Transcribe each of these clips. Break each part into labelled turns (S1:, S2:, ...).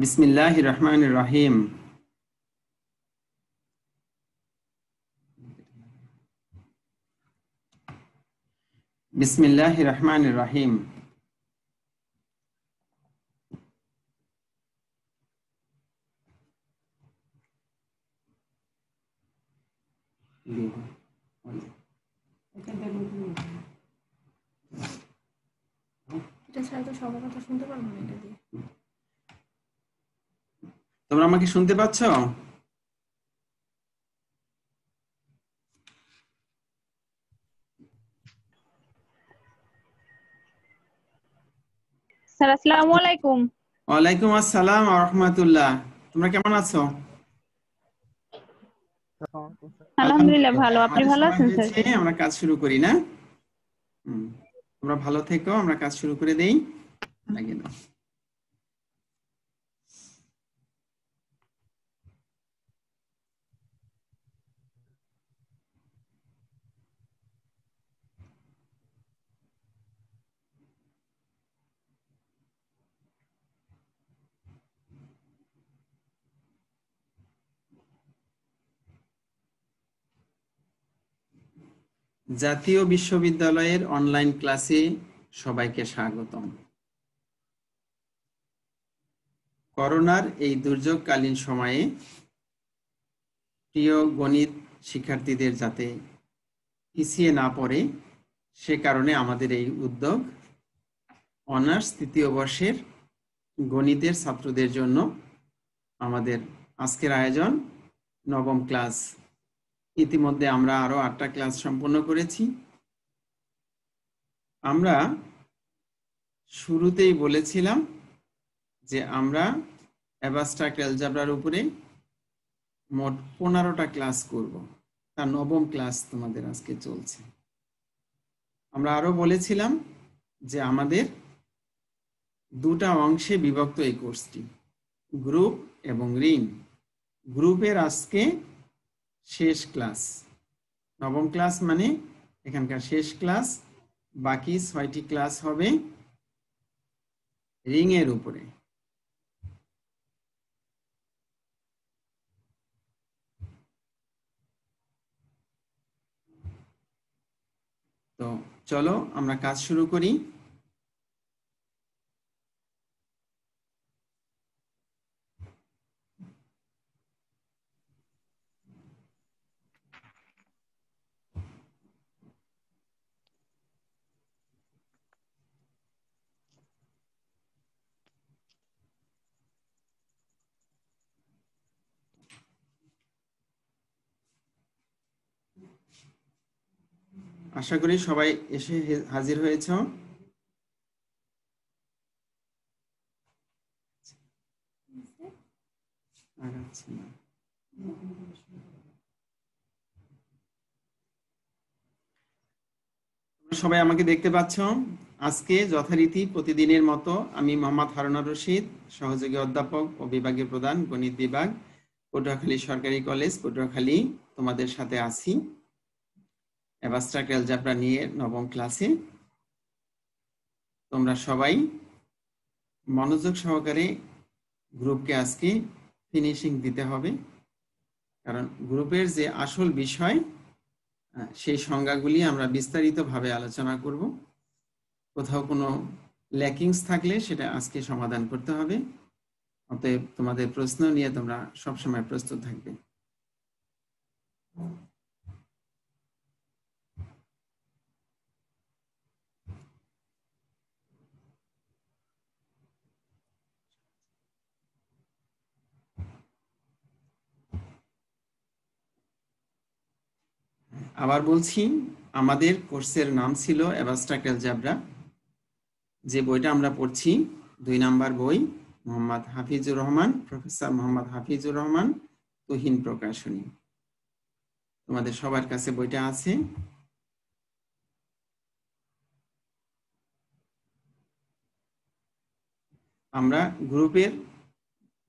S1: বিসমিল্লাহির রহমানির রহিম। বিসমিল্লাহির রহমানির রহিম। তোমরা আমাকে শুনতে পাচ্ছ?
S2: স্যার আসসালামু আলাইকুম।
S1: ওয়ালাইকুম আসসালাম ওয়া রাহমাতুল্লাহ। তোমরা কেমন আছো?
S2: আলহামদুলিল্লাহ ভালো। আপনি
S1: আমাদের
S2: ভালো
S1: সময়
S2: আছেন স্যার?
S1: হয়েছে, আমরা কাজ শুরু করি না? তোমরা ভালো থেকো, আমরা কাজ শুরু করে দেই। লাগিয়ে দাও। জাতীয় বিশ্ববিদ্যালয়ের অনলাইন ক্লাসে সবাইকে স্বাগতম। করোনার এই দুর্যোগকালীন সময়ে প্রিয় গণিত শিক্ষার্থীদের যাতে পিছিয়ে না পড়ে, সে কারণে আমাদের এই উদ্যোগ। অনার্স তৃতীয় বর্ষের গণিতের ছাত্রদের জন্য আমাদের আজকের আয়োজন নবম ক্লাস। ইতিমধ্যে আমরা আরো 8টা ক্লাস সম্পন্ন করেছি। আমরা শুরুতেই বলেছিলাম যে আমরা অ্যাবস্ট্রাক্ট অ্যালজেব্রার উপরে মোট 15টা ক্লাস করব। তার নবম ক্লাস তোমাদের আজকে চলছে। আমরা আরো বলেছিলাম যে আমাদের দুটা অংশে বিভক্ত এই কোর্সটি, গ্রুপ এবং রিং। গ্রুপের আজকে শেষ ক্লাস, নবম ক্লাস মানে এখানকার শেষ ক্লাস। বাকি 6টি ক্লাস হবে রিং এর উপরে। তো চলো আমরা কাজ শুরু করি। আশা করি সবাই এসে হাজির হয়েছ। সবাই আমাকে দেখতে পাচ্ছ? আজকে যথারীতি প্রতিদিনের মতো আমি মোহাম্মদ হারুনুর রশিদ, সহযোগী অধ্যাপক ও বিভাগীয় প্রধান, গণিত বিভাগ, পটুয়াখালী সরকারি কলেজ, পটুয়াখালী, তোমাদের সাথে আছি অ্যাবস্ট্রাক্ট অ্যালজেব্রা নিয়ে নবম ক্লাসে। তোমরা সবাই মনোযোগ সহকারে গ্রুপকে আজকে ফিনিশিং দিতে হবে, কারণ গ্রুপের যে আসল বিষয় সেই সংজ্ঞাগুলি আমরা বিস্তারিতভাবে আলোচনা করব। কোথাও কোনো ল্যাকিংস থাকলে সেটা আজকে সমাধান করতে হবে। অতএব তোমাদের প্রশ্ন নিয়ে তোমরা সবসময় প্রস্তুত থাকবে। আবার বলছি, আমাদের কোর্সের নাম ছিল অ্যাবস্ট্রাক্ট অ্যালজেব্রা। যে বইটা আমরা পড়ছি 2 নাম্বার বই, মোহাম্মদ হাফিজুর রহমান, প্রফেসর মোহাম্মদ হাফিজুর রহমান, তুহিন প্রকাশনী। তোমাদের সবার কাছে বইটা আছে। আমরা গ্রুপের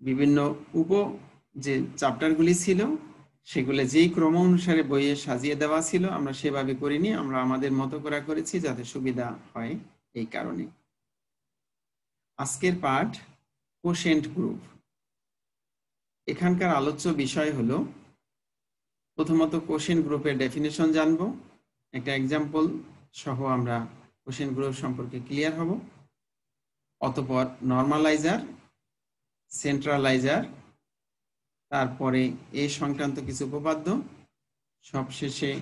S1: বিভিন্ন যে চ্যাপ্টারগুলি ছিল সেগুলো যেই ক্রম অনুসারে বইয়ে সাজিয়ে দেওয়া ছিল আমরা সেভাবে করিনি, আমরা আমাদের মতো করে করেছি যাতে সুবিধা হয়। এই কারণে আজকের পাঠ কোশেন্ট গ্রুপ। এখানকার আলোচ্য বিষয় হলো প্রথমত কোশ্চেন গ্রুপের ডেফিনেশন জানবো, একটা এক্সাম্পল সহ আমরা কোশ্চেন গ্রুপ সম্পর্কে ক্লিয়ার হব। অতঃপর নরমালাইজার, সেন্ট্রালাইজার, তারপরে এই সংক্রান্ত কিছু উপপাদ্য, সবশেষে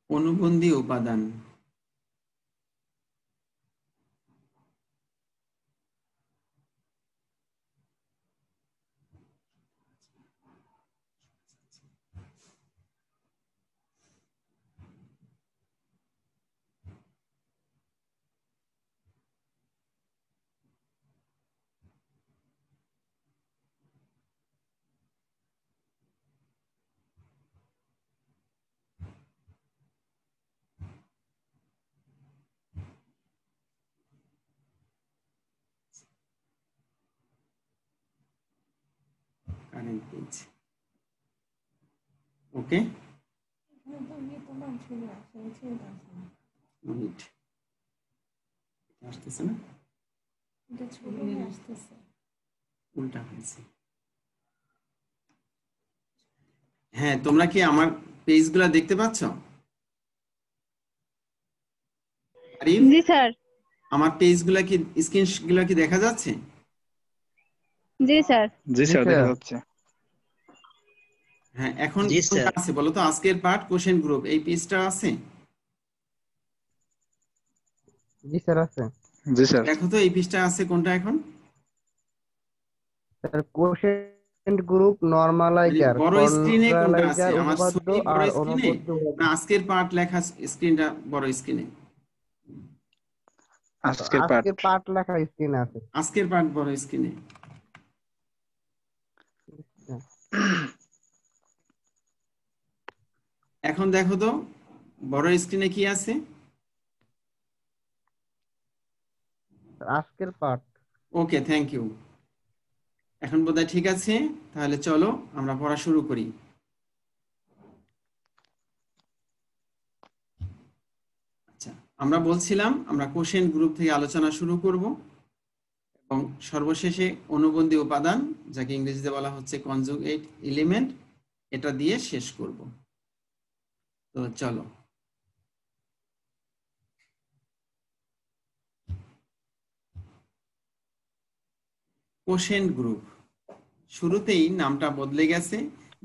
S1: অনুবন্ধী উপাদান। কারেন্ট পেজ, ওকে, মিনিট আসতেছে না, উল্টা হয়েছে। হ্যাঁ, তোমরা কি আমার পেজগুলো দেখতে পাচ্ছ? আরিফ,
S2: জি স্যার।
S1: আমার পেজগুলো কি, স্ক্রিনগুলো কি দেখা যাচ্ছে?
S2: জি স্যার।
S3: জি স্যার, দেখা যাচ্ছে।
S1: হ্যাঁ, এখন
S4: জি
S1: কোনটা
S4: স্যার।
S1: আছে বলো তো? আজকের পার্ট কোশ্চেন গ্রুপ, এই পেজটা আছে?
S5: জি স্যার আছে।
S3: জি স্যার।
S1: দেখো তো এই পেজটা আছে কোনটা এখন?
S5: স্যার কোশেন্ট গ্রুপ, নরমালাইজার,
S1: বড় স্ক্রিনে কোনটা আছে?
S5: কন্ট্রালাইজার,
S1: আমার
S5: উপপাদ্য
S1: ছবি বড়
S5: আর
S1: স্ক্রিনে
S5: অনবদ্য
S1: না আজকের পার্ট লেখা স্ক্রিনটা বড় স্ক্রিনে?
S3: আজকের পাঠ।
S5: আজকের পাঠ লেখা স্ক্রিন আছে।
S1: আজকের পার্ট বড় স্ক্রিনে। এখন দেখো তো বড় স্ক্রিনে কি আছে?
S5: আজকের পাঠ।
S1: ওকে, থ্যাংক ইউ। এখন বোধহয় ঠিক আছে, তাহলে চলো আমরা পড়া শুরু করি। আচ্ছা, আমরা বলছিলাম আমরা কোশ্চেন গ্রুপ থেকে আলোচনা শুরু করব এবং সর্বশেষে অনুবন্ধী উপাদান, যাকে ইংরেজিতে বলা হচ্ছে কনজুগেট এলিমেন্ট, এটা দিয়ে শেষ করব। তো চলো। কোশ্চেন গ্রুপ, শুরুতেই নামটা বদলে গেছে,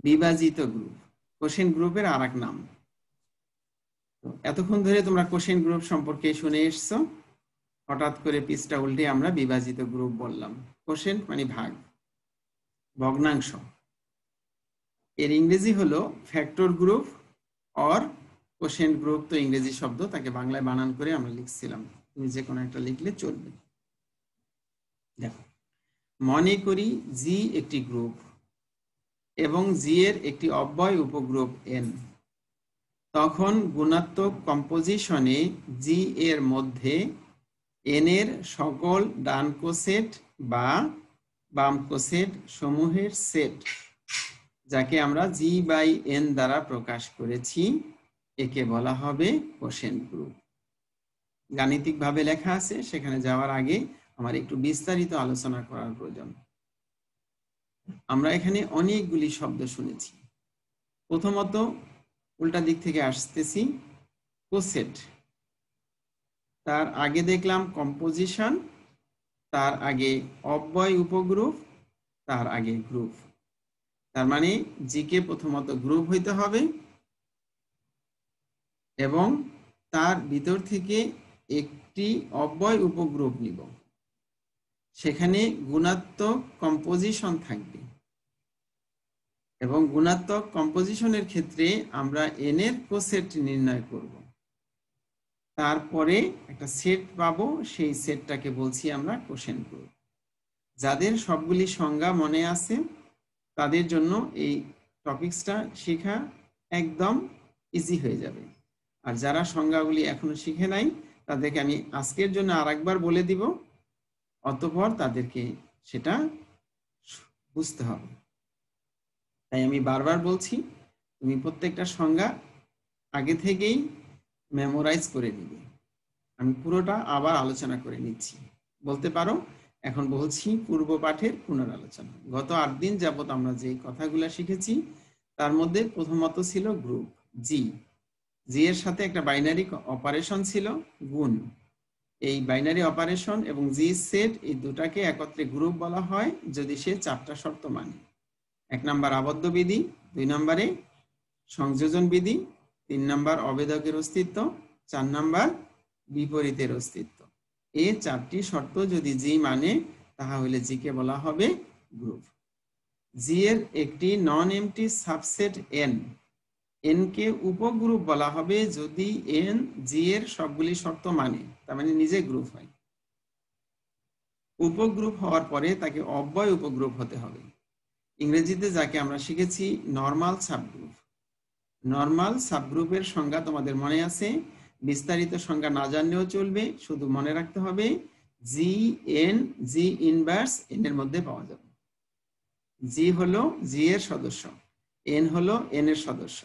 S1: বিভাজিত গ্রুপ। কোশ্চেন গ্রুপের আরেক নাম। এতক্ষণ ধরে তোমরা কোশ্চেন গ্রুপ সম্পর্কে শুনে এসছো, হঠাৎ করে পিসটা উল্টে আমরা বিভাজিত গ্রুপ বললাম। কোশ্চেন মানে ভাগ, ভগ্নাংশ। এর ইংরেজি হলো factor group or question group. তো ইংরেজি শব্দ, তাকে বাংলায় বানান করে আমরা লিখছিলাম, তুমি যে কোনো একটা লিখলে চলবে। দেখো, মনে করি জি একটি গ্রুপ এবং জি এর একটি অব্যয় উপগ্রুপ এন। তখন গুণাত্মক কম্পোজিশনে জি এর মধ্যে এন এর সকল ডান কোসেট বা বাম কোসেট সমূহের সেট, যাকে আমরা জি বাই এন দ্বারা প্রকাশ করেছি, একে বলা হবে কোশ্চেন গ্রুপ। গাণিতিকভাবে লেখা আছে, সেখানে যাওয়ার আগে আমার একটু বিস্তারিত আলোচনা করার প্রয়োজন। আমরা এখানে অনেকগুলি শব্দ শুনেছি। প্রথমত উল্টা দিক থেকে আসতেছি, কোসেট, তার আগে দেখলাম কম্পোজিশন, তার আগে অব্যয় উপগ্রুপ, তার আগে গ্রুপ। তার মানে জিকে প্রথমত গ্রুপ হইতে হবে এবং তার ভিতর থেকে একটি অব্যয় উপগ্রুপ নিব, সেখানে গুণাত্মক কম্পোজিশন থাকবে এবং গুণাত্মক কম্পোজিশনের ক্ষেত্রে আমরা এন এর কোসেট নির্ণয় করব। তারপরে একটা সেট পাবো, সেই সেটটাকে বলছি আমরা কোশ্চেন গ্রুপ। যাদের সবগুলি সংজ্ঞা মনে আছে তাদের জন্য এই টপিকসটা শেখা একদম ইজি হয়ে যাবে। আর যারা সংজ্ঞাগুলি এখনো শিখে নাই তাদেরকে আমি আজকের জন্য আরেকবার বলে দিব, অতঃপর তাদেরকে সেটা বুঝতে হবে। তাই আমি বারবার বলছি, তুমি প্রত্যেকটা সংজ্ঞা আগে থেকেই মেমোরাইজ করে নিবে। আমি পুরোটা আবার আলোচনা করে নিচ্ছি। বলতে পারো এখন বলছি পূর্ব পাঠের পুনরালোচনা। গত 8 দিন যাবত আমরা যে কথাগুলো শিখেছি তার মধ্যে প্রথমত ছিল গ্রুপ জি। জি এর সাথে একটা বাইনারি অপারেশন ছিল গুণ। এই বাইনারি অপারেশন এবং জি সেট এই দুটাকে একত্রে গ্রুপ বলা হয় যদি সে 4টা শর্ত মানে। 1 নাম্বার আবদ্ধ বিধি, 2 নম্বরে সংযোজন বিধি, 3 নাম্বার অবেদকের অস্তিত্ব, 4 নাম্বার বিপরীতের অস্তিত্ব। এই 4টি শর্ত যদি জি মানে তাহলে জি কে বলা হবে গ্রুপ। জি এর একটি non empty subset N, N কে উপগ্রুপ বলা হবে যদি এন জি এর সবগুলি শর্ত মানে, তার মানে নিজে গ্রুপ হয়। উপগ্রুপ হওয়ার পরে তাকে অব্যয় উপগ্রুপ হতে হবে। ইংরেজিতে যাকে আমরা শিখেছি নরমাল সাবগ্রুপ। নরমাল সাবগ্রুপের সংজ্ঞা তোমাদের মনে আছে, বিস্তারিত সংজ্ঞা না জানলেও চলবে, শুধু মনে রাখতে হবে G N G inverse N এর মধ্যে পাওয়া যাবে। জি হলো জি এর সদস্য, এন হলো এন এর সদস্য,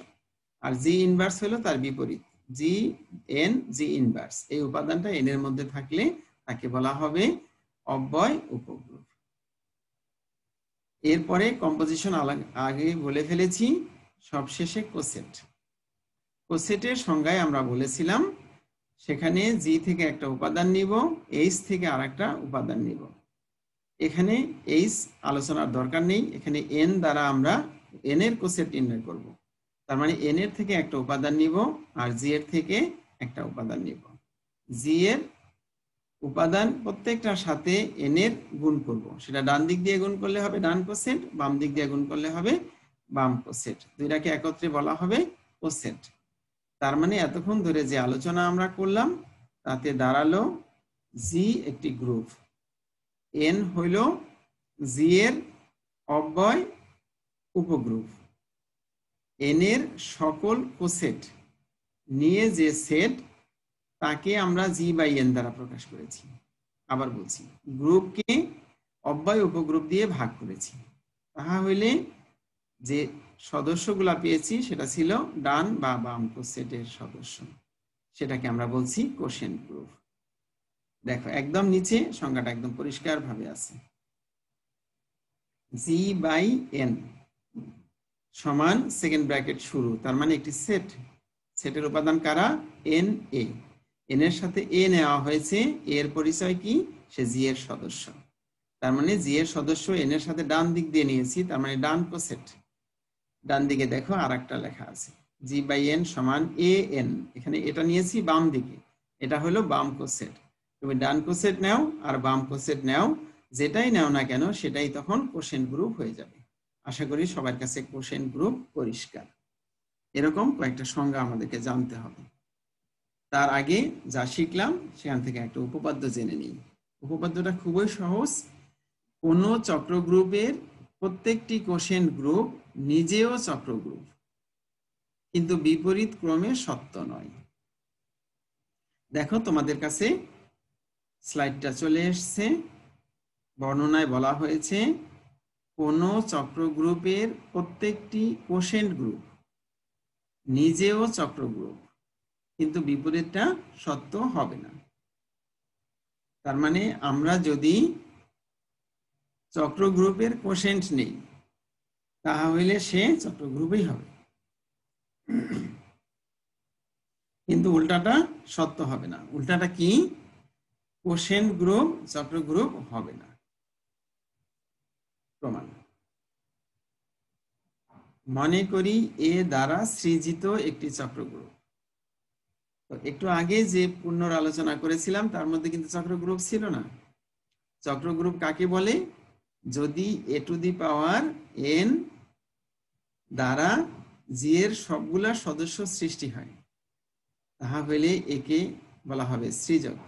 S1: আর জি ইনভার্স হলো তার বিপরীত। জি এন জি ইনভার্স এই উপাদানটা এন এর মধ্যে থাকলে তাকে বলা হবে অব্যয় উপগ্রুপ। এরপরে কম্পোজিশন আগে বলে ফেলেছি, সবশেষে কোসেট। কোসেটের সংজ্ঞায় আমরা বলেছিলাম সেখানে জি থেকে একটা উপাদান নিব, এইচ থেকে আরেকটা উপাদান নিব। এখানে এইচ আলোচনার দরকার নেই, এখানে এন দ্বারা আমরা এন এর কোসেট নির্ণয় করব। তার মানে এন এর থেকে একটা উপাদান নিব আর জি এর থেকে একটা উপাদান নিব। জি এর উপাদান প্রত্যেকটার সাথে এন এর গুণ করব। সেটা ডান দিক দিয়ে গুণ করলে হবে ডান কোসেট, বাম দিক দিয়ে গুণ করলে হবে বাম কোসেট। দুইটাকে একত্রে বলা হবে কোসেট। তার মানে এতক্ষণ ধরে যে আলোচনা আমরা করলাম তাতে দাঁড়ালো জি একটি গ্রুপ, এন হইল জি এর অব্যয় উপগ্রুপ, এন এর সকল কোসেট নিয়ে যে সেট তাকে আমরা জি বাই এন দ্বারা প্রকাশ করেছি। আবার বলছি, গ্রুপকে অব্যয় উপগ্রুপ দিয়ে ভাগ করেছি। তাহা হইলে যে সদস্যগুলা পেয়েছি সেটা ছিল ডান বা বাম কোসেটের সদস্য, সেটাকে আমরা বলছি কোশেন্ট গ্রুপ। দেখো একদম নিচে সংজ্ঞাটা একদম পরিষ্কার ভাবে আছে, জি বাই এন সমান সেকেন্ড ব্র্যাকেট শুরু, তার মানে একটি সেট, সেটের উপাদান কারা, এন এ, এন এর সাথে এ নেওয়া হয়েছে, এর পরিচয় কি, সে জি এর সদস্য। তার মানে জি এর সদস্য এন এর সাথে ডান দিক দিয়ে নিয়েছি, তার মানে ডান কোসেট। ডান দিকে দেখো আর একটা লেখা আছে জি বাই এন সমান এ এন, এখানে এটা নিয়েছি বাম দিকে, এটা হলো বাম কোসেট। তুমি ডান কোসেট নাও আর বাম কোসেট নাও, যেটাই নাও না কেন সেটাই তখন কোশেন্ট গ্রুপ হয়ে যাবে। আশা করি সবার কাছে কোশেন্ট গ্রুপ পরিষ্কার। এরকম কয়েকটা সংজ্ঞা আমাদেরকে জানতে হবে। তার আগে যা শিখলাম সেখান থেকে একটা উপপাদ্য জেনে নিই। উপপাদ্যটা খুবই সহজ। কোন চক্র গ্রুপের প্রত্যেকটি কোশেন্ট গ্রুপ নিজেও চক্র গ্রুপ, কিন্তু বিপরীত ক্রমে সত্য নয়। দেখো তোমাদের কাছে স্লাইডটা চলে এসছে, বর্ণনায় বলা হয়েছে কোন চক্র গ্রুপের প্রত্যেকটি কোশেন্ট গ্রুপ নিজেও চক্র গ্রুপ, কিন্তু বিপরীতটা সত্য হবে না। তার মানে আমরা যদি চক্র গ্রুপের কোশেন্ট নেই তাহলে সে চক্র গ্রুপই হবে, কিন্তু উল্টাটা সত্য হবে না। উল্টাটা কি, কোশেন্ট গ্রুপ চক্র গ্রুপ হবে না। প্রমাণ, মনে করি এ দ্বারা সৃজিত একটি চক্র গ্রুপ। তো একটু আগে যে পুনর আলোচনা করেছিলাম তার মধ্যে কিন্তু চক্র গ্রুপ ছিল না। চক্র গ্রুপ কাকে বলে, যদি এ টু দি পাওয়ার এন দ্বারা জি এর সবগুলা সদস্য সৃষ্টি হয় তাহা হইলে একে বলা হবে সৃজক।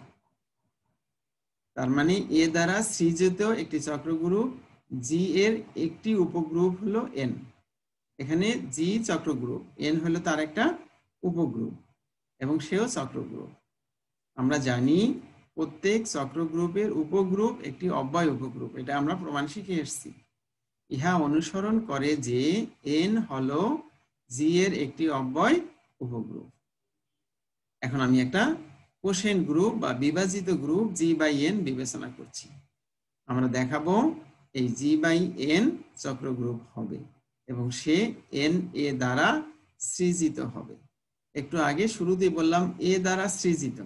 S1: তার মানে এ দ্বারা সৃজিত একটি চক্র গ্রুপ, জি এর একটি উপগ্রুপ হলো এন। এখানে জি চক্র গ্রুপ, এন হলো তার একটা উপগ্রুপ এবং সেও চক্র গ্রুপ। আমরা জানি প্রত্যেক চক্র গ্রুপের উপগ্রুপ একটি অব্যয় উপগ্রুপ, এটা আমরা প্রমাণ শিখে এসেছি। ইহা অনুসরণ করে যে এন হলো জি এর একটি অব্যয় উপগ্রুপ। এখন আমি একটা কোশেন্ট গ্রুপ বা বিভাজিত গ্রুপ G/N বিবেচনা করছি। আমরা দেখাবো এই G/N চক্র গ্রুপ হবে এবং সে Na দ্বারা সৃজিত হবে। একটু আগে শুরুতেই বললাম A দ্বারা সৃজিত,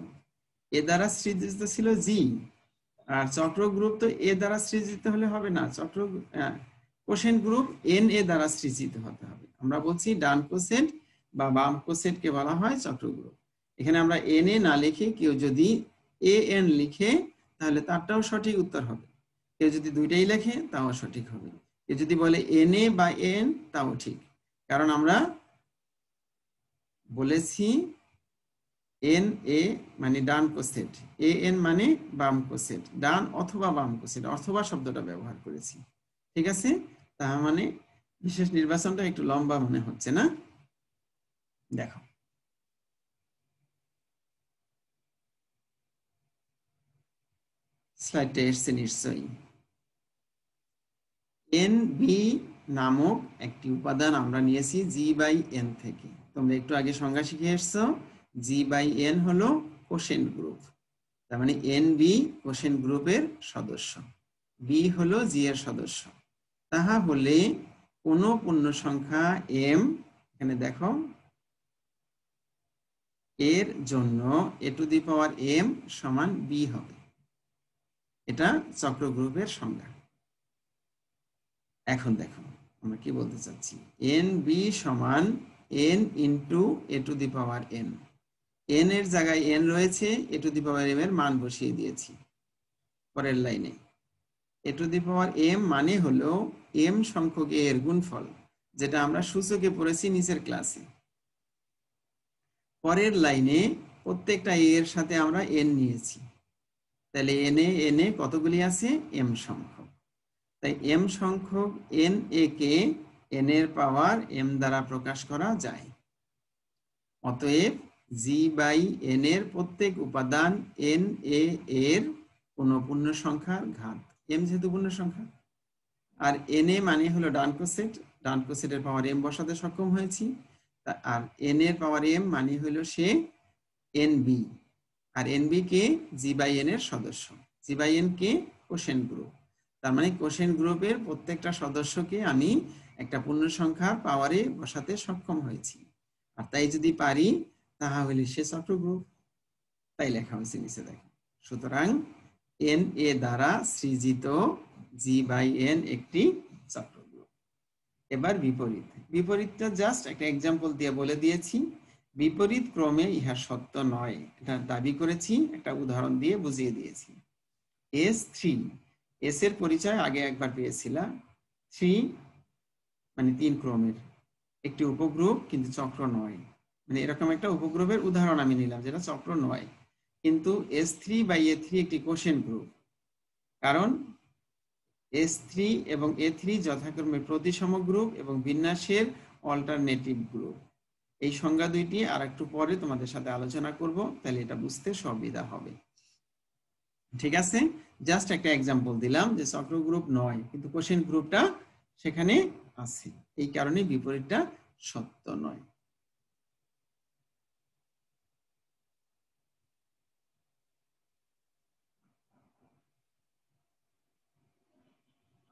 S1: এ দ্বারা সৃজিত ছিল G, আর চক্র গ্রুপ তো A দ্বারা সৃজিত হলে হবে না, চক্র কোশেন্ট গ্রুপ Na দ্বারা সৃজিত হতে হবে। আমরা বলছি ডান কোশেন্ট বা বাম কোশেন্টকে বলা হয় চক্র গ্রুপ। এখানে আমরা Na না লিখে কেউ যদি An লিখে তাহলে তারটাও সঠিক উত্তর হবে, কেউ যদি দুইটাই লেখে তাও সঠিক হবে, কেউ যদি বলে Na বা N তাও ঠিক, কারণ আমরা বলেছি Na মানে ডান কোসেট, An মানে বাম কোসেট, ডান অথবা বাম কোসেট, অথবা শব্দটা ব্যবহার করেছি। ঠিক আছে, তার মানে বিশেষ নির্বাচনটা একটু লম্বা মনে হচ্ছে না? দেখো স্লাইডটা এসছে নিশ্চয়ই। NB নামক একটি উপাদান আমরা নিয়েছি G/N থেকে। তোমরা একটু আগে সংজ্ঞা শিখে এসছো, G/N হলো কোশেন্ট গ্রুপ, তার মানে NB কোশেন্ট গ্রুপের সদস্য, B হলো G এর সদস্য। তাহা হলে কোন পূর্ণ সংখ্যা M, এখানে দেখো এর জন্য A⁴ সমান B হবে। এটা চক্র গ্রুপের সংজ্ঞা। এখন দেখো আমরা কি বলতে চাচ্ছি, NB সমান N ইন্টু A⁴n। N এর জায়গায় N রয়েছে, A⁴m এর মান বসিয়ে দিয়েছি। পরের লাইনে A⁴m মানে হলো M সংখ্যক A এর গুণফল, যেটা আমরা সূচকে পড়েছি নিচের ক্লাসে। পরের লাইনে প্রত্যেকটা A এর সাথে আমরা N নিয়েছি, তাহলে Na কতগুলি আছে? M সংখ্যক। তাই M সংখ্যক Na কে N এর পাওয়ার M দ্বারা প্রকাশ করা যায়। অতএব G/N এর প্রত্যেক উপাদান Na এর কোন পূর্ণ সংখ্যার ঘাত, M যেহেতু পূর্ণ সংখ্যা, আর Na মানে হলো ডান কোসেট, ডান কোসেটের পাওয়ার M বসাতে সক্ষম হয়েছি, আর N এর পাওয়ার M মানে হলো সে NB, আর NB কে G/N এর সদস্য, G/N কে কোশেন্ট গ্রুপ। তার মানে কোশেন্ট গ্রুপের প্রত্যেকটা সদস্যকে আমি একটা পূর্ণ সংখ্যার পাওয়ারে বসাতে সক্ষম হয়েছি, আর তাই যদি পারি তাহা হলে সে চক্র গ্রুপ। তাই লেখা হয়েছে নিচে দেখো। সুতরাং Na দ্বারা সৃজিত G/N একটি চক্র গ্রুপ। এবার বিপরীত, বিপরীতটা জাস্ট একটা এক্সাম্পল দিয়ে বলে দিয়েছি। বিপরীত ক্রমে ইহা সত্য নয়, এটা দাবি করেছি, একটা উদাহরণ দিয়ে বুঝিয়ে দিয়েছি। S3, S এর পরিচয় আগে একবার পেয়েছিলাম। 3 মানে 3 ক্রমের একটি উপগ্রুপ, কিন্তু চক্র নয়। মানে এরকম একটা উপগ্রুপের উদাহরণ আমি নিলাম যেটা চক্র নয়, কিন্তু S3/A3 একটি কোশেন্ট গ্রুপ, কারণ S3 এবং A3 যথাক্রমে প্রতিসম গ্রুপ এবং বিন্যাসের অল্টারনেটিভ গ্রুপ। এই সংজ্ঞা দুইটি আর একটু পরে তোমাদের সাথে আলোচনা করব, তাহলে এটা বুঝতে সুবিধা হবে। ঠিক আছে, জাস্ট একটা এক্সাম্পল দিলাম যে চক্র গ্রুপ নয়, কিন্তু কোশেন্ট গ্রুপটা সেখানে আছে, এই কারণে বিপরীতটা সত্য নয়।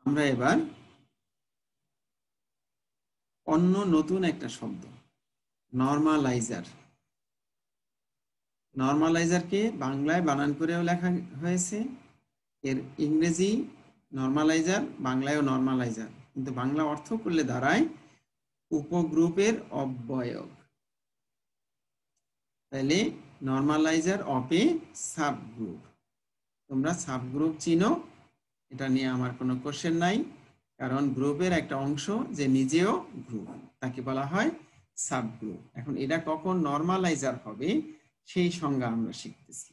S1: আমরা এবার অন্য নতুন একটা শব্দ, নরমালাইজার। নরমালাইজারকে বাংলায় বানান করেও লেখা হয়েছে, এর ইংরেজি নরমালাইজার, বাংলায়ও নরমালাইজার, কিন্তু বাংলা অর্থ করলে দাঁড়ায় উপগ্রুপের অবয়ব। তাহলে নরমালাইজার অফ এ সাবগ্রুপ। তোমরা সাবগ্রুপ চিনো, এটা নিয়ে আমার কোনো কোশ্চেন নাই, কারণ গ্রুপের একটা অংশ যে নিজেও গ্রুপ, তাকে বলা হয় সাবগ্রুপ। এখন এটা কখন নরমালাইজার হবে সেই সংজ্ঞা আমরা শিখতেছি।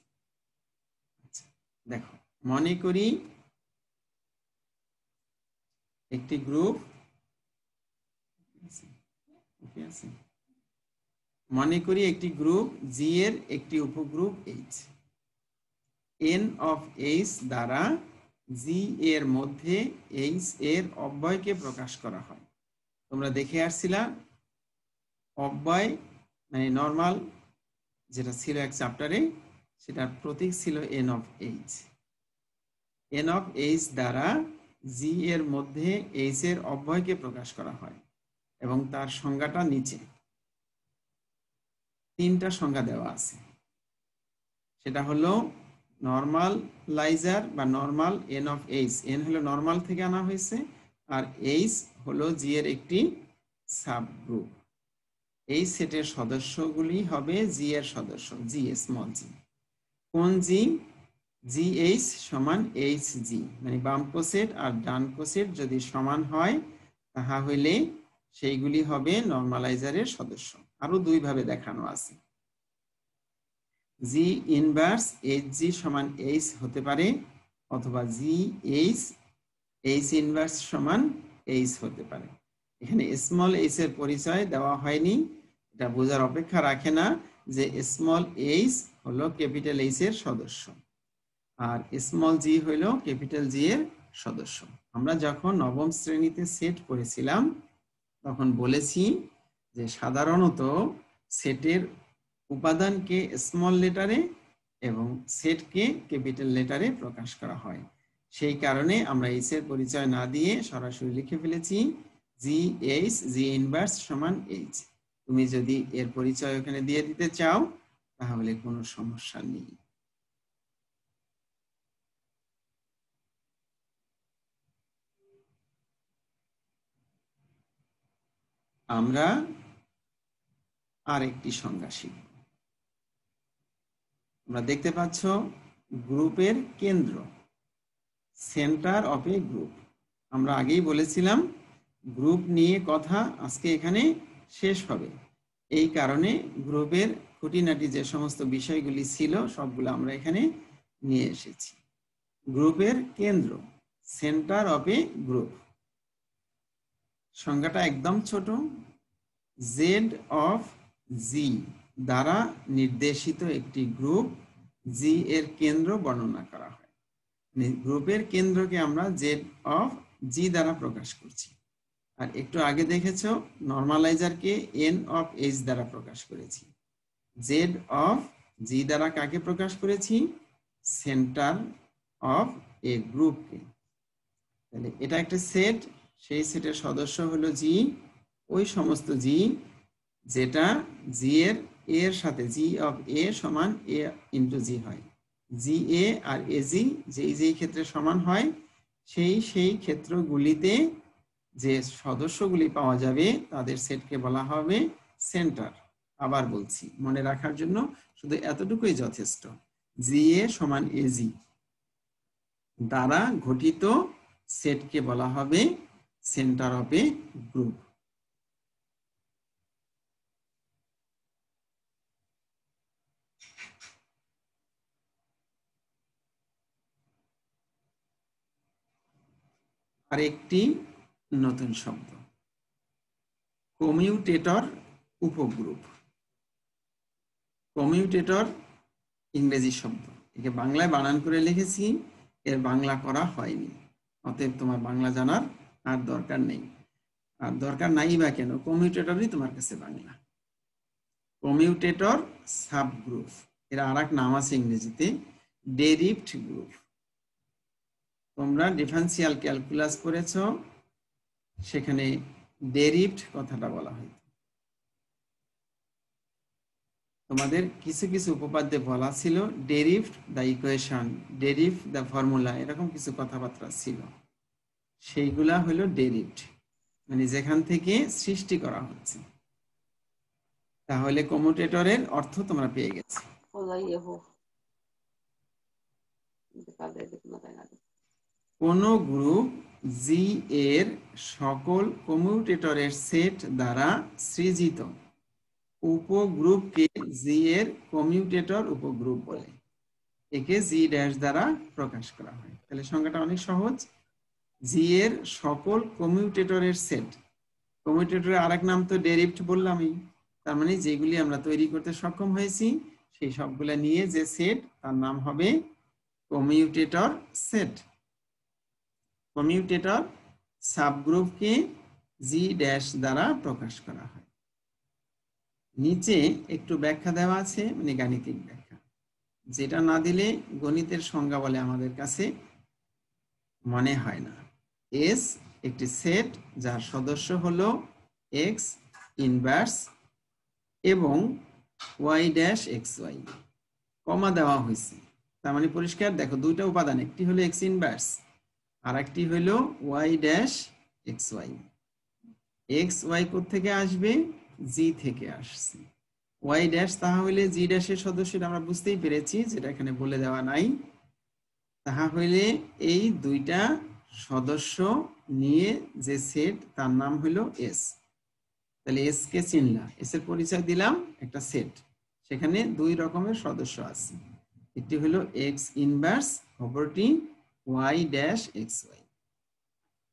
S1: দেখো, মনে করি একটি গ্রুপ, মনে করি একটি গ্রুপ G এর একটি উপগ্রুপ H, N অফ H দ্বারা G এর মধ্যে H এর অব্যয়কে প্রকাশ করা হয়। তোমরা দেখে আসছিলা অব্যয় মানে নরমাল যেটা ছিল এক চ্যাপ্টারে, সেটার প্রতীক ছিল N of H. N of H দ্বারা জি এর মধ্যে এইচ এর অব্যয়কে প্রকাশ করা হয় এবং তার সংজ্ঞাটা নিচে 3টা সংজ্ঞা দেওয়া আছে। সেটা হলো নরমালাইজার বা normal N of H. N হলো নরমাল থেকে আনা হয়েছে, আর এইচ হলো জি এর একটি সাবগ্রুপ। এই সেটের সদস্যগুলি হবে জি এর সদস্য, জি স্মল জি। কোন জি? জি এইচ সমান এইচ জি, মানে বামকো সেট আর ডানকো সেট যদি সমান হয় তাহা হইলে সেইগুলি হবে নরমালাইজারের সদস্য। আরো 2 ভাবে দেখানো আছে। জি ইনভার্স এইচ জি সমান এইচ হতে পারে, অথবা জি এইচ এইচ ইনভার্স সমান এইচ হতে পারে। এখানে স্মল এইচ এর পরিচয় দেওয়া হয়নি, এটা বোঝার অপেক্ষা রাখে না যে স্মল এইচ হলো ক্যাপিটাল এইচ এর সদস্য আর স্মল জি হইল ক্যাপিটাল জি এর সদস্য। আমরা যখন নবম শ্রেণীতে সেট করেছিলাম তখন বলেছি যে সাধারণত সেটের উপাদানকে স্মল লেটারে এবং সেটকে ক্যাপিটাল লেটারে প্রকাশ করা হয়। সেই কারণে আমরা এইচ এর পরিচয় না দিয়ে সরাসরি লিখে ফেলেছি জি এইচ জি ইনভার্স সমান এইচ। তুমি যদি এর পরিচয় ওখানে দিয়ে দিতে চাও তাহলে কোনো সমস্যা নেই। আমরা আরেকটি সংজ্ঞা শিখব। আমরা দেখতে পাচ্ছ গ্রুপের কেন্দ্র, সেন্টার অফ এ গ্রুপ। আমরা আগেই বলেছিলাম গ্রুপ নিয়ে কথা আজকে এখানে শেষ হবে। এই কারণে গ্রুপের খুঁটিনাটি যে সমস্ত বিষয়গুলি ছিল সবগুলো আমরা এখানে নিয়ে এসেছি। গ্রুপের কেন্দ্র, সেন্টার অফ এ গ্রুপ, সংজ্ঞাটা একদম ছোট। জেড অফ জি দ্বারা নির্দেশিত একটি গ্রুপ জি এর কেন্দ্র বর্ণনা করা হয়। গ্রুপের কেন্দ্রকে আমরা জেড অফ জি দ্বারা প্রকাশ করছি। আর একটু আগে দেখেছো নরমালাইজারকে এন অফ এইচ দ্বারা প্রকাশ করেছি। জেড অফ জি দ্বারা কাকে প্রকাশ করেছি? সেন্টার অফ এ গ্রুপকে। তাহলে এটা একটা সেট, সেই সেটের সদস্য হলো জি, ওই সমস্ত জি যেটা জি এর সাথে জি অফ এ সমান এ ইন্টু জি হয়। জি এ আর এ জি যেই ক্ষেত্রে সমান হয় সেই ক্ষেত্রগুলিতে যে সদস্যগুলি পাওয়া যাবে তাদের সেটকে বলা হবে সেন্টার। আবার বলছি, মনে রাখার জন্য শুধু এতটুকুই যথেষ্ট। জি এ সমান এ জি দ্বারা গঠিত সেটকে বলা হবে সেন্টার অফ এ গ্রুপ। আরেকটি নতুন শব্দ, কমিউটেটর উপগ্রুপ। কমিউটেটর ইংরেজি শব্দ, একে বাংলায় বানান করে লিখেছি, এর বাংলা করা হয়নি, অতএব তোমার বাংলা জানার আর দরকার নেই। আর দরকার নাই বা কেন, কমিউটেটরই তোমার কাছে বাংলা। কমিউটেটর সাবগ্রুপ, এর আর এক নাম আছে ইংরেজিতে ডেরিভড গ্রুপ। তোমরা ডিফারেন্সিয়াল ক্যালকুলাস করেছ, সেখানে ডেরিভড কথাটা বলা হয়। তোমাদের কিছু কিছু উপপাদ্যে বলা ছিল derive the equation, derive the formula, এরকম কিছু কথাবার্তা ছিল, সেইগুলা হলো ডেরিভড, মানে যেখান থেকে সৃষ্টি করা হচ্ছে। তাহলে কমিউটেটরের অর্থ তোমরা পেয়ে গেছো। কোন গ্রুপ জি এর সকল কমিউটেটরের সেট দ্বারা সৃজিত উপগ্রুপকে জি এর কমিউটেটর উপগ্রুপ বলে। একে জি ড্যাশ দ্বারা প্রকাশ করা হয়। তাহলে সংজ্ঞাটা অনেক সহজ। জি এর সকল কমিউটেটরের সেট, কমিউটেটরের আরেক নাম তো ডেরিভড বললামই, তার মানে যেগুলি আমরা তৈরি করতে সক্ষম হয়েছি সেই সবগুলা নিয়ে যে সেট তার নাম হবে কমিউটেটর সেট। কমিউটেটর সাবগ্রুপকে জি ড্যাশ দ্বারা প্রকাশ করা হয়। নিচে একটু ব্যাখ্যা দেওয়া আছে, মানে গাণিতিক ব্যাখ্যা, যেটা না দিলে গণিতের সংজ্ঞা বলে আমাদের কাছে মনে হয় না। এস একটি সেট যার সদস্য হলো এক্স ইনভার্স এবং ওয়াই ড্যাশ এক্স ওয়াই, কমা দেওয়া হয়েছে। তার মানে পরিষ্কার দেখো, দুইটা উপাদান, একটি হলো এক্স ইনভার্স আর একটি হলো Y dash X Y. X Y থেকে আসবে, জি থেকে আসছে। ওয়াই ড্যাশ তাহা হইলে জি ড্যাশের সদস্য, আমরা বুঝতেই পেরেছি, যেটা এখানে বলে দেওয়া নাই। তাহা হইলে এই দুইটা সদস্য নিয়ে যে সেট তার নাম হইল এস। তাহলে এস কে চিনলাম, এস এর পরিচয় দিলাম একটা সেট, সেখানে দুই রকমের সদস্য আছে, একটি হলো এক্স ইনভার্স, অপরটি ওয়াই ড্যাশ এক্স ওয়াই।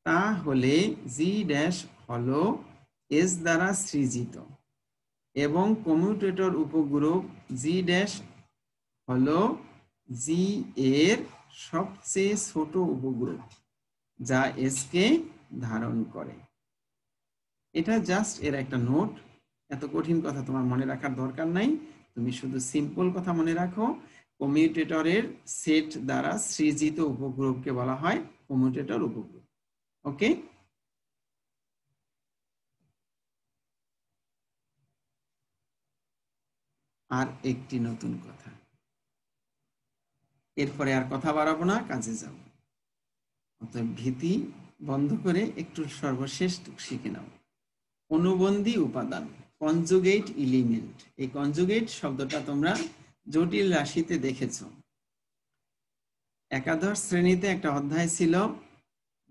S1: তাহলে জি ড্যাশ হলো এস দ্বারা সৃজিত এবং কমিউটেটর উপগ্রুপ জি ড্যাশ হলো জি এর সবচেয়ে ছোট উপগ্রুপ যা এস কে ধারণ করে। এটা জাস্ট এর একটা নোট, এত কঠিন কথা তোমার মনে রাখার দরকার নাই, তুমি শুধু সিম্পল কথা মনে রাখো, কমিউটেটরের সেট দ্বারা সৃজিত উপগ্রুপকে বলা হয় কমিউটেটর উপগ্রুপ। ওকে, আর একটি নতুন কথা, এরপরে আর কথা বাড়াবো না, কাজে যাব। অতএব ভীতি বন্ধ করে একটু সর্বশেষ শিখে নাও। অনুবন্ধী উপাদান, কনজুগেট এলিমেন্ট। এই কনজুগেট শব্দটা তোমরা জটিল রাশিতে দেখেছো। একাদশ শ্রেণীতে একটা অধ্যায় ছিল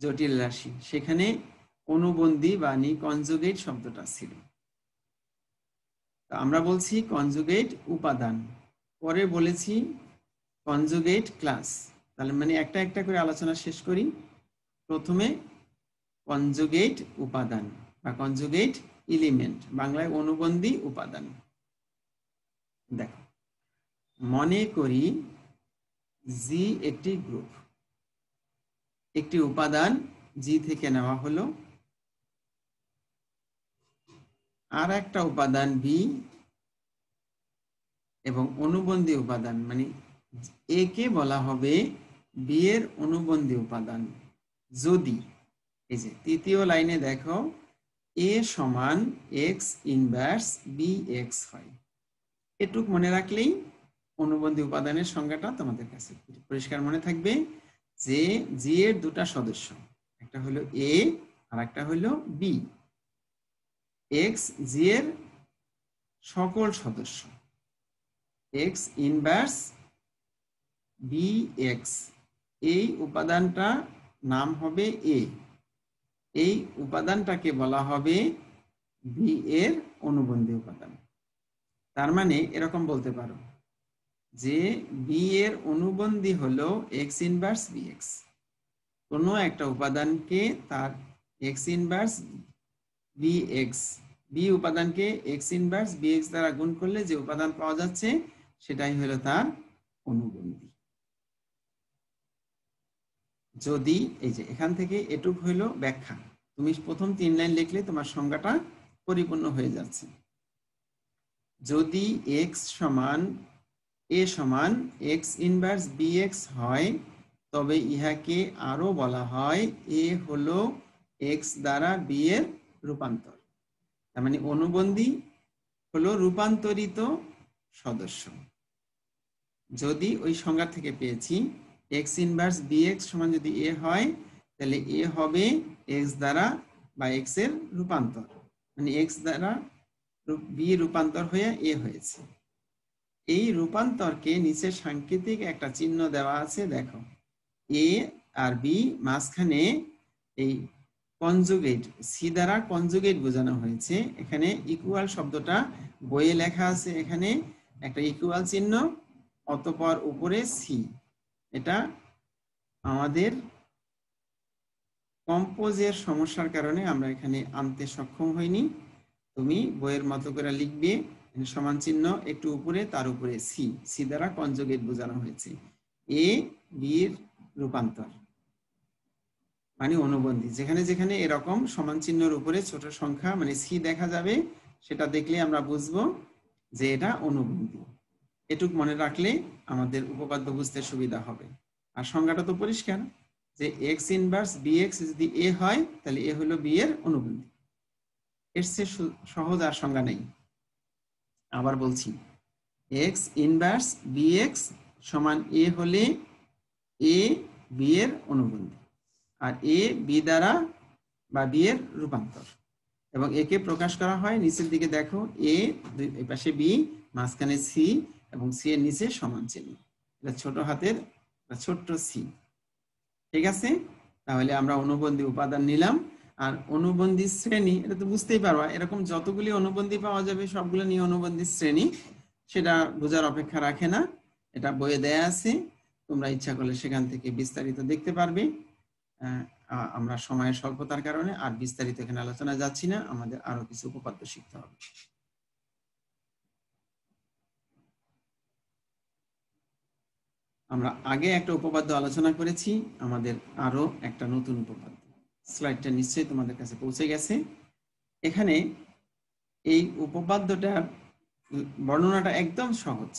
S1: জটিল রাশি, সেখানে অনুবন্ধী বা কনজুগেট শব্দটা ছিল। আমরা বলছি কনজুগেট উপাদান, পরে বলেছি কনজুগেট ক্লাস। তাহলে মানে একটা একটা করে আলোচনা শেষ করি। প্রথমে কনজুগেট উপাদান বা কনজুগেট এলিমেন্ট, বাংলায় অনুবন্ধী উপাদান। দেখো, মনে করি জি একটি গ্রুপ, একটি উপাদান জি থেকে নেওয়া হলো, আর একটা উপাদান বি এবং অনুবন্ধী উপাদান, মানে এ কে বলা হবে বি এর অনুবন্ধী উপাদান যদি, এই যে তৃতীয় লাইনে দেখো, এ সমান এক্স ইনভার্স বি এক্স হয়। এটুক মনে রাখলেই অনুবন্ধী উপাদানের সংজ্ঞাটা তোমাদের কাছে পরিষ্কার মনে থাকবে, যে জি এর দুটা সদস্য, একটা হলো এ আর একটা হলো বি। এক্স জি এর সকল সদস্য, এক্স ইনভার্স বি এক্স, এই উপাদানটা নাম হবে এ, এই উপাদানটাকে বলা হবে বি এর অনুবন্ধী উপাদান। তার মানে এরকম বলতে পারো যে বি এর অনুবন্ধী হলো এক্স ইনভার্স বি এক্স। কোনো একটা উপাদানকে তার X inverse B X, B উপাদানকে এক্স ইনভার্স বি এক্স দ্বারা গুণ করলে যে উপাদান পাওয়া যাচ্ছে সেটাই হলো তার অনুবন্ধী। যদি, এই যে এখান থেকে এটুক হইল ব্যাখ্যা, তুমি প্রথম 3 লাইন লিখলে তোমার সংজ্ঞাটা পরিপূর্ণ হয়ে যাচ্ছে। যদি এক্স সমান এ সমান এক্স ইনভার্স বি এক্স হয়, তবে ইহাকে আরো বলা হয় এ হলো এক্স দ্বারা বি এর রূপান্তর। তার মানে অনুবন্ধী হলো রূপান্তরিত সদস্য। যদি ওই সংজ্ঞা থেকে পেয়েছি এক্স ইনভার্স বি এক্স সমান যদি এ হয়, তাহলে এ হবে এক্স দ্বারা বা এক্স এর রূপান্তর, মানে এক্স দ্বারা বি রূপান্তর হয়ে এ হয়েছে। এই রূপান্তরকে নিচে সাংকেতিক একটা চিহ্ন দেওয়া আছে, দেখো এ আর বি মাঝখানে এই কনজুগেট, সি দ্বারা কনজুগেট বোঝানো হয়েছে। এখানে ইকুয়াল শব্দটা বইয়ে লেখা আছে, এখানে একটা ইকুয়াল চিহ্ন, অতঃপর উপরে সি। এটা আমাদের কম্পোজের সমস্যার কারণে আমরা এখানে আনতে সক্ষম হইনি। তুমি বইয়ের মতো করে লিখবে, সমান চিহ্ন একটু উপরে, তার উপরে সি, সি দ্বারা কনজুগেট বোঝানো হয়েছে। এ বি এর রূপান্তর মানে অনুবন্ধী, যেখানে যেখানে এরকম সমান চিহ্নের উপরে ছোট সংখ্যা মানে সি দেখা যাবে, সেটা দেখলে আমরা বুঝবো যে এটা অনুবন্ধী। এটুক মনে রাখলে আমাদের উপপাদ্য বুঝতে সুবিধা হবে। আর সংজ্ঞাটা তো পরিষ্কার যে এক্স ইনভার্স বি এক্স যদি এ হয় তাহলে এ হলো বি এর অনুবন্ধী। এর চেয়ে সহজ আর সংজ্ঞা নেই। আবার বলছি, এক্স ইনভার্স বি এক্স সমান এ হলে এ বি এর অনুবন্ধী, আর এ বি দ্বারা বা বি এর রূপান্তর। এবং একে প্রকাশ করা হয় নিচের দিকে দেখো, এ এই পাশে বি, মাঝখানে সি, এবং সি এর নিচে সমান চিহ্ন, এটা ছোট হাতের ছোট্ট সি। ঠিক আছে, তাহলে আমরা অনুবন্ধী উপাদান নিলাম। আর অনুবন্ধী শ্রেণী, এটা তো বুঝতেই পারবা, এরকম যতগুলি অনুবন্ধী পাওয়া যাবে সবগুলো নিয়ে অনুবন্ধী শ্রেণী, সেটা বোঝার অপেক্ষা রাখে না, এটা বইয়ে দেয়া আছে, তোমরা ইচ্ছা করলে সেখান থেকে বিস্তারিত দেখতে পারবে। আমরা সময়ের স্বল্পতার কারণে আর বিস্তারিত এখানে আলোচনা যাচ্ছি না, আমাদের আরো কিছু উপপাদ্য শিখতে হবে। আমরা আগে একটা উপপাদ্য আলোচনা করেছি, আমাদের আরো একটা নতুন উপপাদ্য। স্লাইডটা নিশ্চয়ই তোমাদের কাছে পৌঁছে গেছে। এখানে এই উপপাদ্যটার বর্ণনাটা একদম সহজ।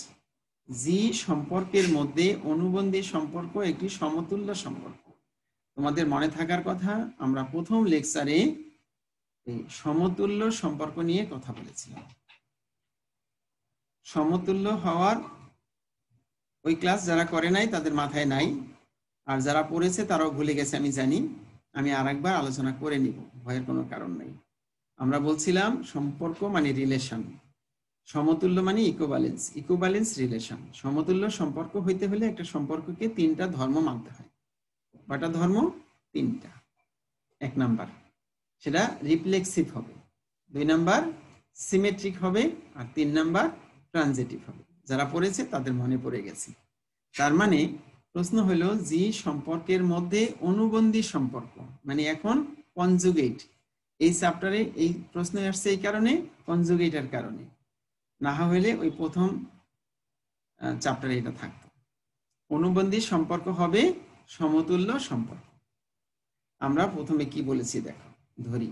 S1: জি সম্পর্কের মধ্যে অনুবন্ধী সম্পর্ক একটি সমতুল্য সম্পর্ক। তোমাদের মনে থাকার কথা, আমরা প্রথম লেকচারে এই সমতুল্য সম্পর্ক নিয়ে কথা বলেছিলাম। সমতুল্য হওয়ার ওই ক্লাস যারা করে নাই তাদের মাথায় নাই, আর যারা পড়েছে তারাও ভুলে গেছে আমি জানি। আমি আরেকবার আলোচনা করে নিব, ভয়ের কোনো কারণ নেই। আমরা বলছিলাম সম্পর্ক মানে রিলেশন, সমতুল্য মানে ইকুইভ্যালেন্স, ইকুইভ্যালেন্স রিলেশন। সমতুল্য সম্পর্ক হইতে হলে একটা সম্পর্ককে তিনটা ধর্ম মানতে হয়। কয়টা ধর্ম? তিনটা। এক নাম্বার সেটা রিফ্লেক্সিভ হবে, দুই নাম্বার সিমেট্রিক হবে, আর তিন নাম্বার ট্রানজিটিভ হবে। যারা পড়েছে তাদের মনে পড়ে গেছে। তার মানে প্রশ্ন হলো জি সম্পর্কের মধ্যে অনুবন্ধী সম্পর্ক মানে এখন কনজুগেট। এই চ্যাপ্টারে এই প্রশ্ন আসছে এই কারণে, কনজুগেটের কারণে, না হলে ওই প্রথম চ্যাপ্টারে এটা থাকতো। অনুবন্ধী সম্পর্ক হবে সমতুল্য সম্পর্ক। আমরা প্রথমে কি বলেছি দেখো, ধরি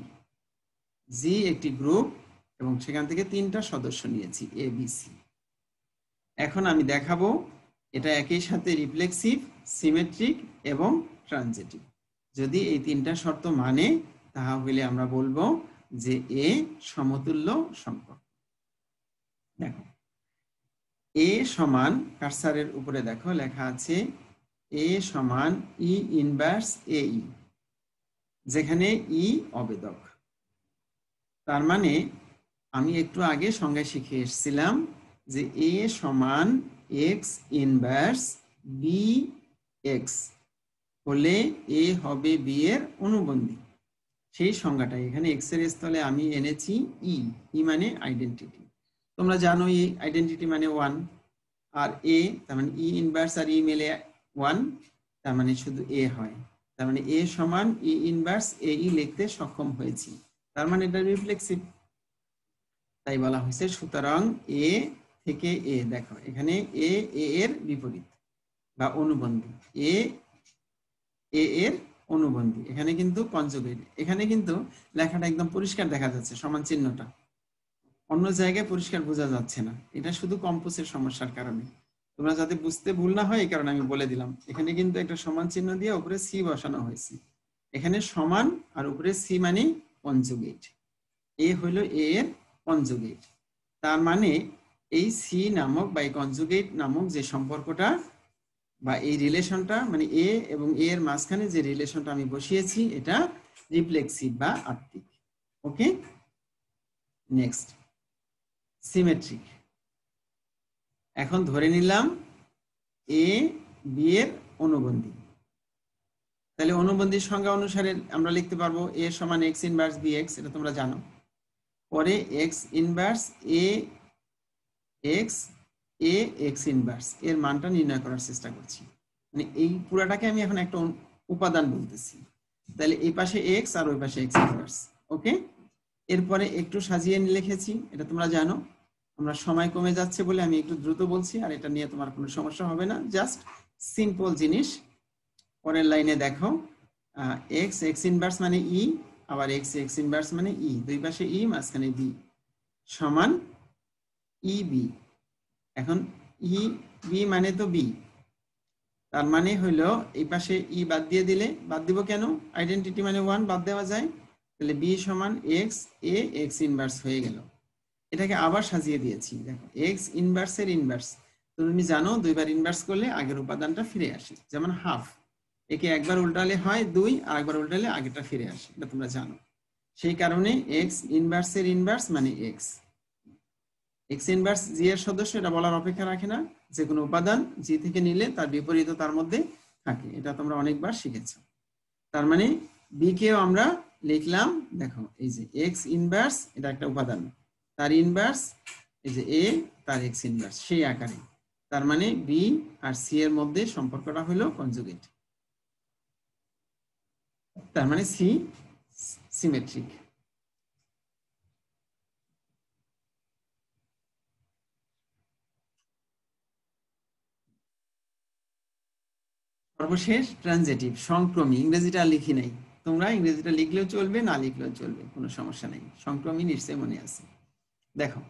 S1: জি একটি গ্রুপ এবং সেখান থেকে তিনটা সদস্য নিয়েছি এ বি সি। এখন আমি দেখাবো এটা একই সাথে রিফ্লেক্সিভ, সিমেট্রিক এবং ট্রানজিটিভ। যদি এই তিনটা শর্ত মানে তাহলে আমরা বলবো যে এ সমতুল্য সম্পর্ক। দেখো এ সমান, কার্সারের উপরে দেখো লেখা আছে এ সমান ই ইনভার্স এ ই, যেখানে ই অবেদক। তার মানে আমি একটু আগে সংজ্ঞায় শিখে এসেছিলাম যে এ সমান এক্স ইনভার্স বি এক্স হলে এ হবে বি এর অনুবন্ধী। সেই সংজ্ঞাটা এখানে এক্স এর স্থলে আমি এনেছি ই, ই মানে আইডেন্টিটি। তোমরা জানো ই আইডেন্টিটি মানে 1, আর এ তার মানে ই ইনভার্স আর ই মিলে 1, তার মানে শুধু এ হয়। তার মানে এ সমান ই ইনভার্স এ ই লিখতে সক্ষম হয়েছি, তার মানে এটা রিফ্লেক্সিভ। তাই বলা হয়েছে সুতরাং এ থেকে এ, দেখো এখানে এ এর বিপরীত বা অনুবন্ধী, এ এর অনুবন্ধী। এখানে কিন্তু কনজুগেট, এখানে কিন্তু লেখাটা একদম পরিষ্কার দেখা যাচ্ছে, সমান চিহ্নটা। অন্য জায়গায় পরিষ্কার বোঝা যাচ্ছে না, এটা শুধু কম্পোজের সমস্যার কারণে। তোমরা যাতে বুঝতে ভুল না হয় এই কারণে আমি বলে দিলাম, এখানে কিন্তু একটা সমান চিহ্ন দিয়ে উপরে সি বসানো হয়েছে। এখানে সমান আর উপরে সি মানে কনজুগেট, এ হলো এ এর কনজুগেট। তার মানে এই সি নামক বা এই কনজুগেট নামক যে সম্পর্কটা বা এই রিলেশনটা, মানে এ এবং এ এর মাঝখানে যে রিলেশনটা আমি বসিয়েছি, এটা রিফ্লেক্সিভ বা আত্মিক। ওকে, নেক্সট সিমেট্রিক। এখন ধরে নিলাম এ বি এর অনুবন্ধী, তাহলে অনুবন্ধীর সংজ্ঞা অনুসারে আমরা লিখতে পারবো এ সমান এক্স ইনভার্স বি এক্স, এটা তোমরা জানো। পরে এক্স ইনভার্স এ এক্স এ এক্স ইনভার্স এর মানটা নির্ণয় করার চেষ্টা করছি। মানে এই পুরাটাকে আমি এখন একটা উপাদান বলতেছি, তাহলে এই পাশে এক্স আর ওই পাশে এক্স ইনভার্স। ওকে, এরপরে একটু সাজিয়ে লিখেছি, এটা তোমরা জানো। আমরা সময় কমে যাচ্ছে বলে আমি একটু দ্রুত বলছি, আর এটা নিয়ে তোমার কোনো সমস্যা হবে না, জাস্ট সিম্পল জিনিস। পরের লাইনে দেখো এক্স এক্স ইনভার্স মানে ই, আবার এক্স এক্স ইনভার্স মানে ই, দুই পাশে ই মাঝখানে বি সমান ইবি। এখন ইবি মানে তো বি, তার মানে হইল এই পাশে ই বাদ দিয়ে দিলে, বাদ দিব কেন, আইডেন্টিটি মানে 1, বাদ দেওয়া যায়, তাহলে বি সমান এক্স, এক্স ইনভার্স হয়ে গেল। এটাকে আবার সাজিয়ে দিয়েছি, দেখো এক্স ইনভার্সের ইনভার্স, তুমি জানো 2 বার ইনভার্স করলে আগের উপাদানটা ফিরে আসে, যেমন হাফ, একে একবার উল্টালে হয় 2, আর একবার উল্টালে আগেরটা ফিরে আসে, এটা তোমরা জানো। সেই কারণে এক্স ইনভার্সের ইনভার্স মানে এক্স। এক্স ইনভার্স জি এর সদস্য, এটা বলার অপেক্ষা রাখে না, যে কোনো উপাদান জি থেকে নিলে তার বিপরীত তার মধ্যে থাকে, এটা তোমরা অনেকবার শিখেছো। তার মানে বি কেও আমরা লিখলাম, দেখো এই যে এক্স ইনভার্স, এটা একটা উপাদান, তার ইনভার্স এই যে এ, তার এক্স ইনভার্স সেই আকারে। তার মানে বি আর সি এর মধ্যে সম্পর্কটা হলো কনজুগেট, তার মানে সি সিমেট্রিক। সর্বশেষ ট্রানজিটিভ, সংক্রমী, ইংরেজিটা লিখি নাই, তোমরা ইংরেজিটা লিখলেও চলবে, না লিখলেও চলবে, কোনো সমস্যা নেই, সংক্রমী নিশ্চয় মনে আছে। দেখো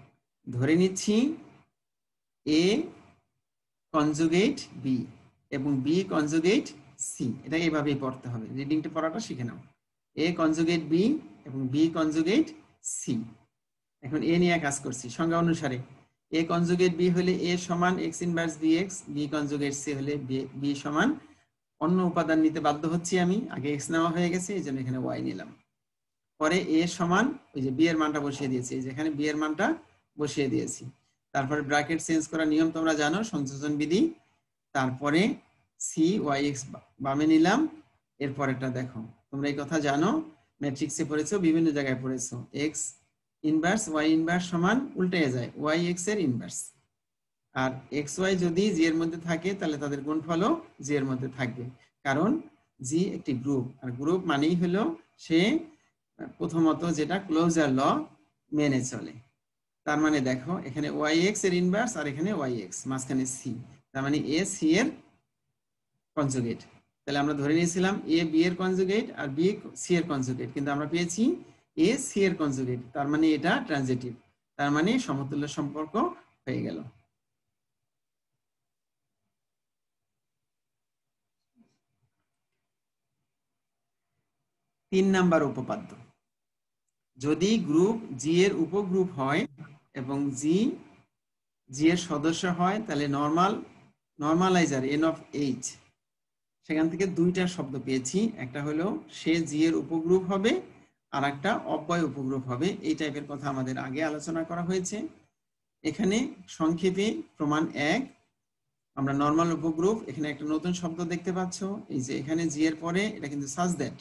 S1: ধরে নিচ্ছি এ কনজুগেট বি এবং বি কনজুগেট সি, এটা এভাবেই পড়তে হবে, রিডিংটা পড়াটা শিখে নাও। এ কনজুগেট বি এবং বি কনজুগেট সি। এখন এ নিয়ে কাজ করছি সংজ্ঞা অনুসারে। এ কনজুগেট বি হলে এ সমান X inverse B X, B conjugate C হলে বি সমান, অন্য উপাদান নিতে বাধ্য হচ্ছি আমি, আগে এক্স নেওয়া হয়ে গেছে এই জন্য এখানে ওয়াই নিলাম। পরে এ সমান ওই যে বি এর মানটা বসিয়ে দিয়েছি, এই যেখানে বি এর মানটা বসিয়ে দিয়েছি। তারপরে ব্র্যাকেট চেঞ্জ করার নিয়ম তোমরা জানো, সংযোজন বিধি। তারপরে সি ওয়াই এক্স বামে নিলাম। এরপরেরটা দেখো, তোমরা এই কথা জানো, ম্যাট্রিক্সে পড়েছো, বিভিন্ন জায়গায় পড়েছো, এক্স ইনভার্স ওয়াই ইনভার্স সমান উল্টে যায় ওয়াই এক্স এর ইনভার্স। আর এক্স ওয়াই যদি জি এর মধ্যে থাকে তাহলে তাদের গুণফলও জি এর মধ্যে থাকবে, কারণ জি একটি গ্রুপ, আর গ্রুপ মানেই হলো সে প্রথমত যেটা ক্লোজার ল মেনে চলে। তার মানে দেখো এখানে ওয়াই এক্স এর ইনভার্স আর এখানে ওয়াই এক্স, মাঝখানে সি, তার মানে এ সি এর কনজুগেট। তাহলে আমরা ধরে নিয়েছিলাম এ বি এর কনজুগেট আর বি সি এর কনজুগেট, কিন্তু আমরা পেয়েছি এ সি এর কনজুগেট, তার মানে এটা ট্রানজিটিভ, তার মানে সমতুল্য সম্পর্ক হয়ে গেল। তিন নাম্বার উপপাদ্য, যদি গ্রুপ জি এর উপগ্রুপ হয় এবং জি এর সদস্য হয় তাহলে নরমালাইজার এন অফ এইচ, সেখান থেকে দুইটা শব্দ পেয়েছি, একটা হলো সে জি এর উপগ্রুপ হবে আর একটা অব্যয় উপগ্রুপ হবে, এই টাইপের কথা আমাদের আগে আলোচনা করা হয়েছে। এখানে সংক্ষেপে প্রমাণ 1, আমরা নরমাল উপগ্রুপ, এখানে একটা নতুন শব্দ দেখতে পাচ্ছ, এই যে এখানে জি এর পরে এটা কিন্তু সাজ দ্যাট,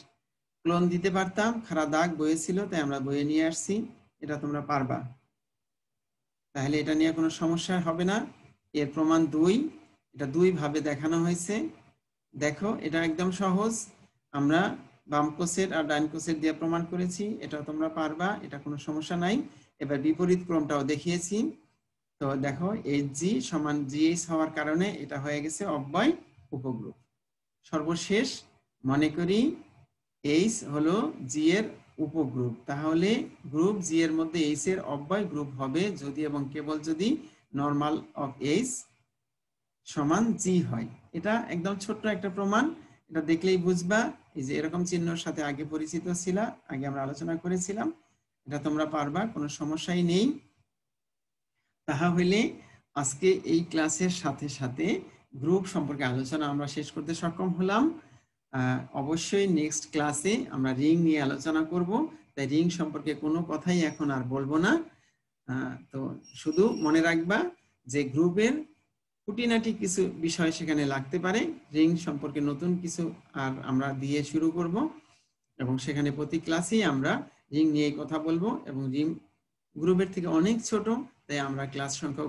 S1: ক্লোন দিতে পারতাম, খাড়া দাগ বইয়েছিল তাই আমরা বইয়ে নিয়ে আসছি, এটা তোমরা পারবা, তাহলে এটা নিয়ে কোনো সমস্যা হবে না। এর প্রমাণ 2, এটা 2 ভাবে দেখানো হয়েছে, দেখো এটা একদম সহজ, আমরা বাম কোষের আর ডান কোষের দিয়ে প্রমাণ করেছি, এটা তোমরা পারবা, এটা কোনো সমস্যা নাই। এবার বিপরীত ক্রমটাও দেখিয়েছি, তো দেখো এইচ জি সমান জিএইচ হওয়ার কারণে এটা হয়ে গেছে অব্যয় উপগ্রুপ। সর্বশেষ মনে করি এইচ হলো জি এর উপগ্রুপ, তাহলে গ্রুপ জি এর মধ্যে এইচ এর অব্যয় গ্রুপ হবে যদি এবং কেবল যদি নরমাল অফ এইচ সমান জি হয়। এটা একদম ছোট্ট একটা প্রমাণ, এটা দেখলেই বুঝবা, এই যে এরকম চিহ্নের সাথে আগে পরিচিত ছিল, আগে আমরা আলোচনা করেছিলাম, এটা তোমরা পারবা, কোনো সমস্যাই নেই। তাহা হইলে আজকে এই ক্লাসের সাথে সাথে গ্রুপ সম্পর্কে আলোচনা আমরা শেষ করতে সক্ষম হলাম। অবশ্যই নেক্সট ক্লাসে আমরা রিং নিয়ে আলোচনা করব, তাই রিং সম্পর্কে কোনো কথাই এখন আর বলবো না। তো শুধু মনে রাখবা যে গ্রুপের খুঁটিনাটি কিছু বিষয় সেখানে লাগতে পারে, রিং সম্পর্কে নতুন কিছু আর আমরা দিয়ে শুরু করব, এবং সেখানে প্রতি ক্লাসেই আমরা রিং নিয়ে কথা বলবো, এবং রিং গ্রুপের থেকে অনেক ছোট, তাই আমরা ক্লাস সংখ্যা